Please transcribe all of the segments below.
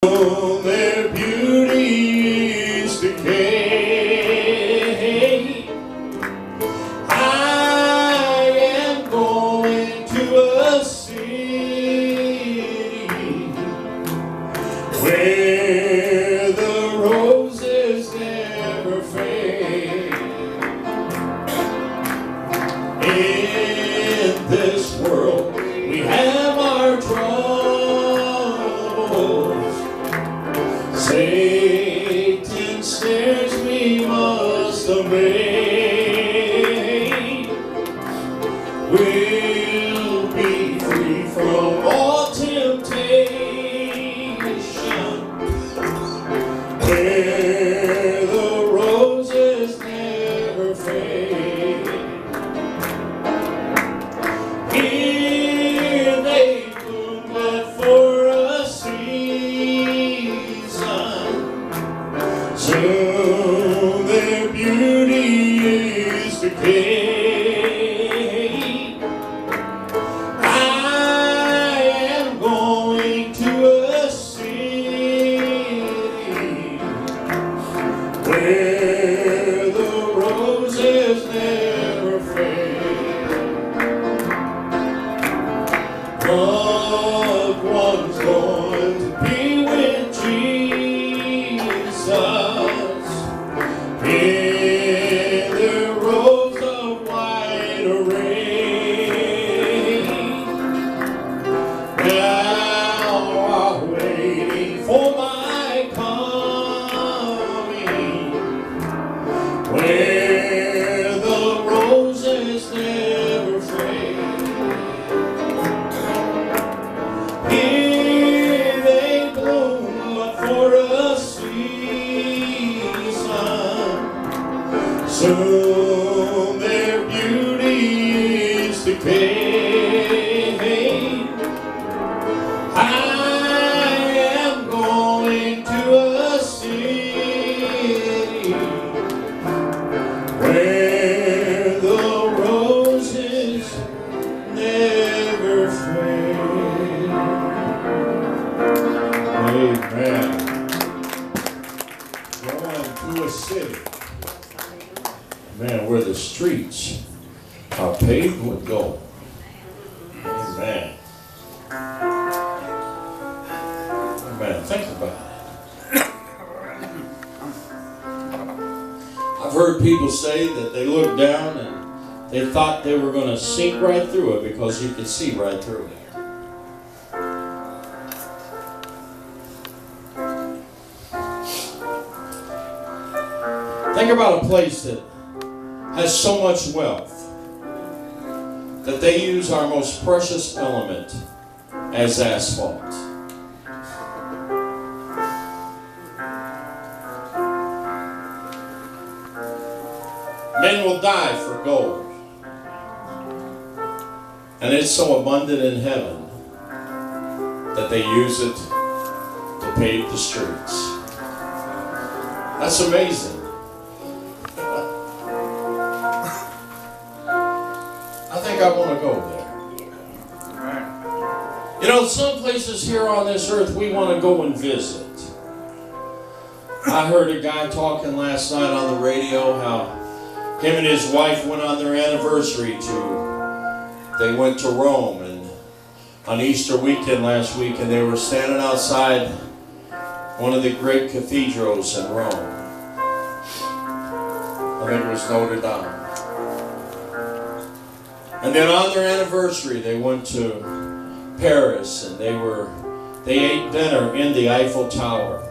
Their beauties decay. I am going to a city where the roses never fade. In this world we have our troubles. Satan snares we must obey. We'll be free from all temptation, where the roses never fade. Here they bloom but for a season. Soon their beauty is decayed. I am going to a city where the roses never fade. Loved ones going to be with Jesus in their robes of white array. Now are waiting for my coming, where the roses never fade. Here they bloom but for a season. Soon their beauty is decayed. I am going to a city where the roses never fade. Amen. Going to a city, man, where the streets are paved with gold. Amen. Amen. Think about it. I've heard people say that they looked down and they thought they were going to sink right through it because you could see right through it. Think about a place that has so much wealth that they use our most precious element as asphalt. Men will die for gold, and it's so abundant in heaven that they use it to pave the streets. That's amazing. I think I want to go there. You know, some places here on this earth we want to go and visit. I heard a guy talking last night on the radio how him and his wife went on their anniversary they went to Rome and on Easter weekend last week, and they were standing outside one of the great cathedrals in Rome. I think it was Notre Dame. And then on their anniversary, they went to Paris and they ate dinner in the Eiffel Tower.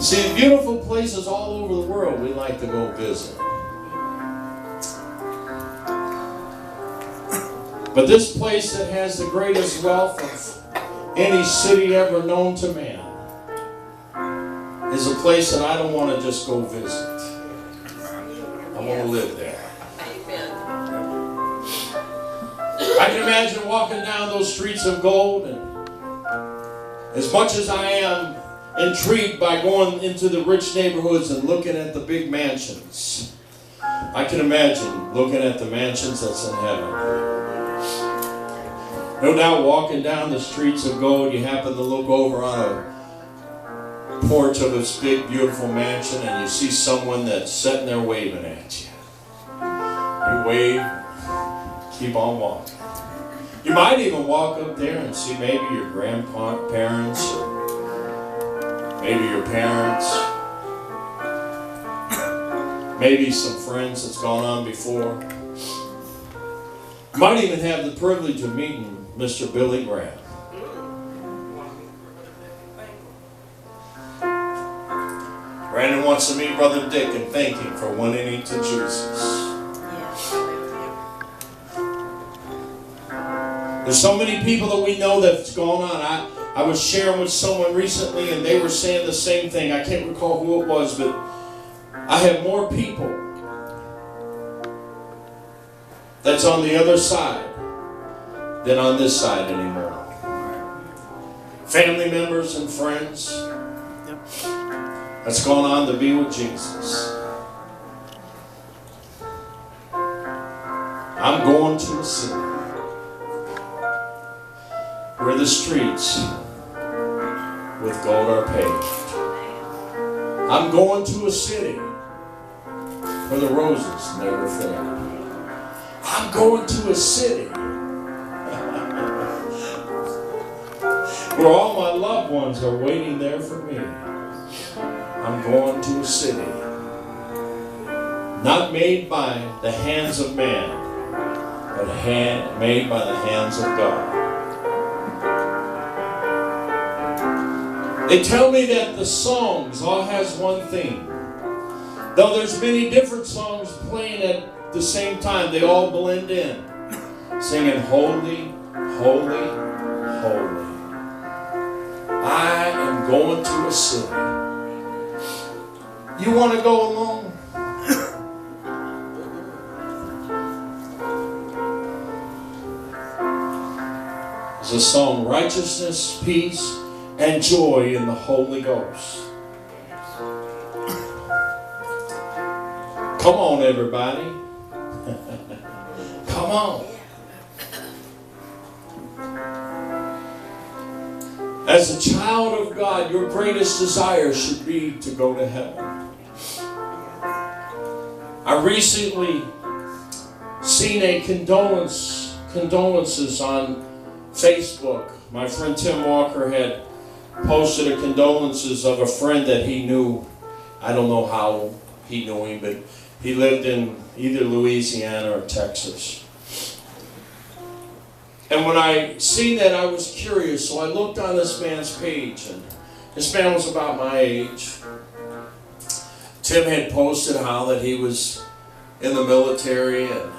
See, beautiful places all over the world we like to go visit. But this place that has the greatest wealth of any city ever known to man is a place that I don't want to just go visit. I want to live there. I can imagine walking down those streets of gold, and as much as I am intrigued by going into the rich neighborhoods and looking at the big mansions, I can imagine looking at the mansions that's in heaven. No doubt walking down the streets of gold, you happen to look over on a porch of this big, beautiful mansion and you see someone that's sitting there waving at you. You wave, keep on walking. You might even walk up there and see maybe your grandparents or maybe your parents. Maybe some friends that's gone on before. You might even have the privilege of meeting Mr. Billy Graham. Brandon wants to meet Brother Dick and thank him for winning him to Jesus. There's so many people that we know that's going on. I was sharing with someone recently and they were saying the same thing. I can't recall who it was, but I have more people that's on the other side than on this side anymore. Family members and friends that's gone on to be with Jesus. I'm going to a city where the streets with gold are paved. I'm going to a city where the roses never fade. I'm going to a city where all my loved ones are waiting there for me. I'm going to a city not made by the hands of man, but made by the hands of God. They tell me that the songs all has one theme. Though there's many different songs playing at the same time, they all blend in. Singing, holy, holy, holy. I am going to a city. You want to go along? There's a song, righteousness, peace, and joy in the Holy Ghost. Come on, everybody. Come on. As a child of God, your greatest desire should be to go to heaven. I recently seen a condolences on Facebook. My friend Tim Walker had posted a condolences of a friend that he knew. I don't know how he knew him, but he lived in either Louisiana or Texas. And when I seen that, I was curious, so I looked on this man's page, and this man was about my age. Tim had posted how that he was in the military, and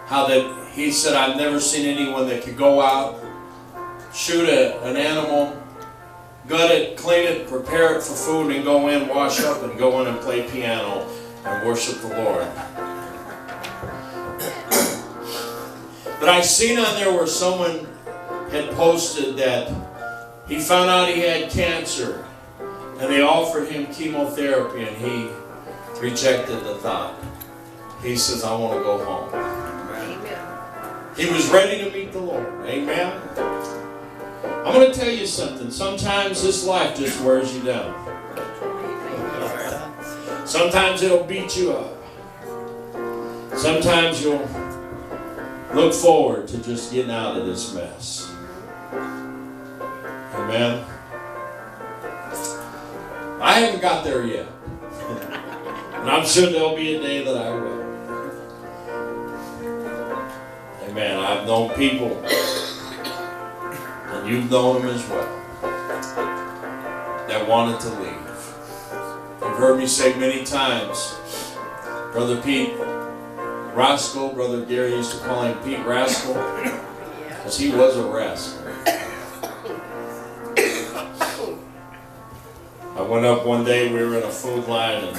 how that he said, I've never seen anyone that could go out, shoot an animal, gut it, clean it, prepare it for food, and go in, wash up, and go in and play piano and worship the Lord. But I seen on there where someone had posted that he found out he had cancer, and they offered him chemotherapy, and he rejected the thought. He says, I want to go home. Amen. He was ready to meet the Lord. Amen. I'm going to tell you something. Sometimes this life just wears you down. Sometimes it'll beat you up. Sometimes you'll look forward to just getting out of this mess. Amen. I haven't got there yet. And I'm sure there'll be a day that I will. Amen. I've known people, and you've known them as well, that wanted to leave. You've heard me say many times, Brother Pete Rascal, Brother Gary used to call him Pete Rascal, because he was a rascal. I went up one day, we were in a food line, and